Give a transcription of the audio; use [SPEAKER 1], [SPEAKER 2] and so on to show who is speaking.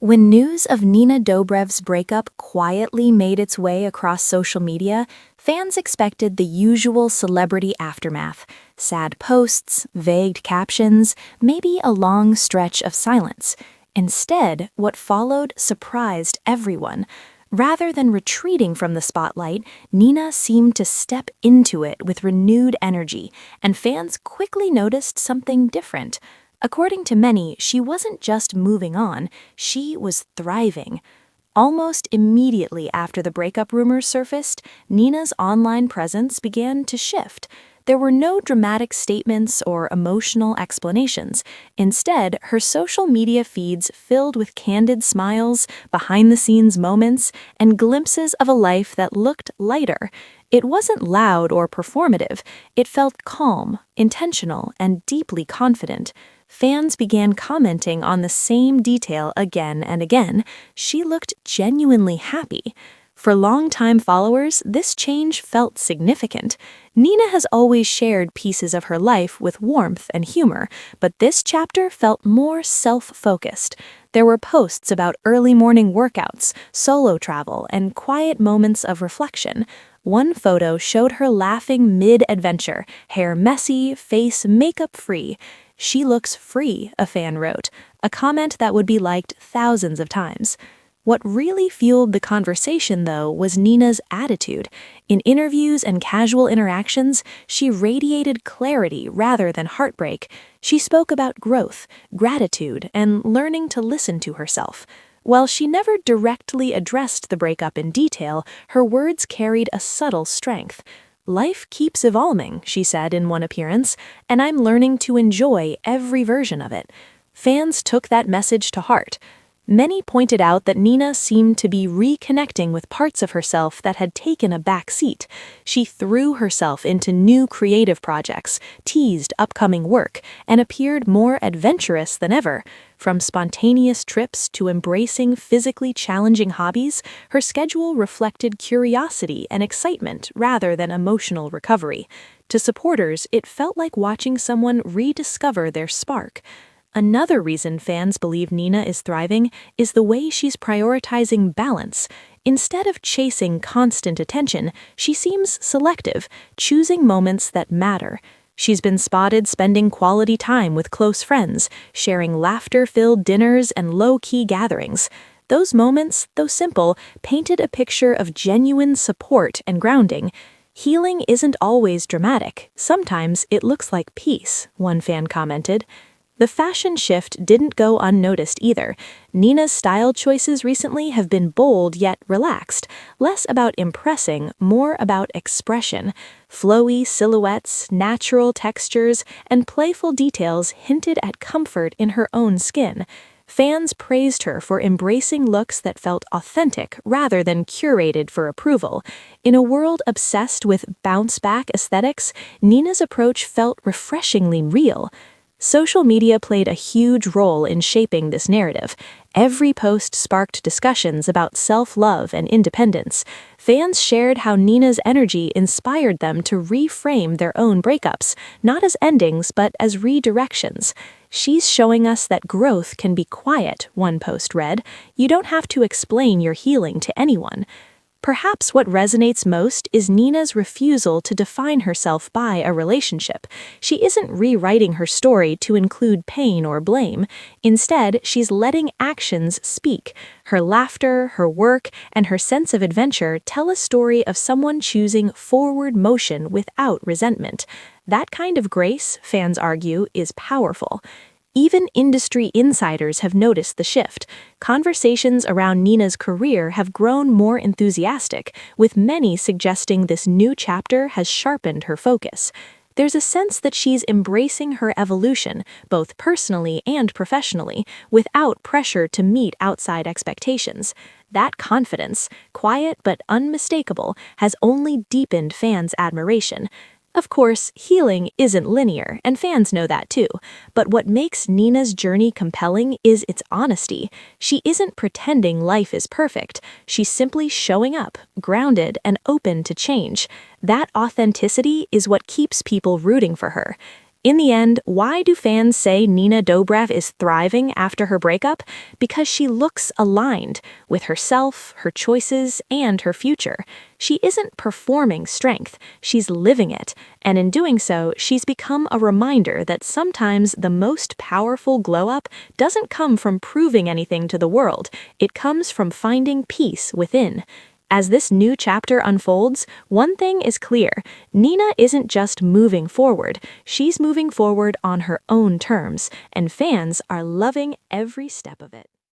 [SPEAKER 1] When news of Nina Dobrev's breakup quietly made its way across social media, fans expected the usual celebrity aftermath: sad posts, vague captions, maybe a long stretch of silence. Instead, what followed surprised everyone. Rather than retreating from the spotlight, Nina seemed to step into it with renewed energy, and fans quickly noticed something different. According to many, she wasn't just moving on, she was thriving. Almost immediately after the breakup rumors surfaced, Nina's online presence began to shift. There were no dramatic statements or emotional explanations. Instead, her social media feeds filled with candid smiles, behind-the-scenes moments, and glimpses of a life that looked lighter. It wasn't loud or performative. It felt calm, intentional, and deeply confident. Fans began commenting on the same detail again and again. She looked genuinely happy. For longtime followers, this change felt significant. Nina has always shared pieces of her life with warmth and humor, but this chapter felt more self-focused. There were posts about early morning workouts, solo travel, and quiet moments of reflection. One photo showed her laughing mid-adventure, hair messy, face makeup-free. "She looks free," a fan wrote, a comment that would be liked thousands of times. What really fueled the conversation, though, was Nina's attitude. In interviews and casual interactions, she radiated clarity rather than heartbreak. She spoke about growth, gratitude, and learning to listen to herself. While she never directly addressed the breakup in detail, her words carried a subtle strength. "Life keeps evolving," she said in one appearance, "and I'm learning to enjoy every version of it." Fans took that message to heart. Many pointed out that Nina seemed to be reconnecting with parts of herself that had taken a back seat. She threw herself into new creative projects, teased upcoming work, and appeared more adventurous than ever. From spontaneous trips to embracing physically challenging hobbies, her schedule reflected curiosity and excitement rather than emotional recovery. To supporters, it felt like watching someone rediscover their spark. Another reason fans believe Nina is thriving is the way she's prioritizing balance. Instead of chasing constant attention, she seems selective, choosing moments that matter. She's been spotted spending quality time with close friends, sharing laughter-filled dinners and low-key gatherings. Those moments, though simple, painted a picture of genuine support and grounding. "Healing isn't always dramatic. Sometimes it looks like peace," one fan commented. The fashion shift didn't go unnoticed either. Nina's style choices recently have been bold yet relaxed, less about impressing, more about expression. Flowy silhouettes, natural textures, and playful details hinted at comfort in her own skin. Fans praised her for embracing looks that felt authentic rather than curated for approval. In a world obsessed with bounce-back aesthetics, Nina's approach felt refreshingly real. Social media played a huge role in shaping this narrative. Every post sparked discussions about self-love and independence. Fans shared how Nina's energy inspired them to reframe their own breakups, not as endings but as redirections. "She's showing us that growth can be quiet," one post read. "You don't have to explain your healing to anyone." Perhaps what resonates most is Nina's refusal to define herself by a relationship. She isn't rewriting her story to include pain or blame. Instead, she's letting actions speak. Her laughter, her work, and her sense of adventure tell a story of someone choosing forward motion without resentment. That kind of grace, fans argue, is powerful. Even industry insiders have noticed the shift. Conversations around Nina's career have grown more enthusiastic, with many suggesting this new chapter has sharpened her focus. There's a sense that she's embracing her evolution, both personally and professionally, without pressure to meet outside expectations. That confidence, quiet but unmistakable, has only deepened fans' admiration. Of course, healing isn't linear, and fans know that too. But what makes Nina's journey compelling is its honesty. She isn't pretending life is perfect. She's simply showing up, grounded and open to change. That authenticity is what keeps people rooting for her. In the end, why do fans say Nina Dobrev is thriving after her breakup? Because she looks aligned with herself, her choices, and her future. She isn't performing strength, she's living it, and in doing so, she's become a reminder that sometimes the most powerful glow-up doesn't come from proving anything to the world, it comes from finding peace within. As this new chapter unfolds, one thing is clear. Nina isn't just moving forward, she's moving forward on her own terms, and fans are loving every step of it.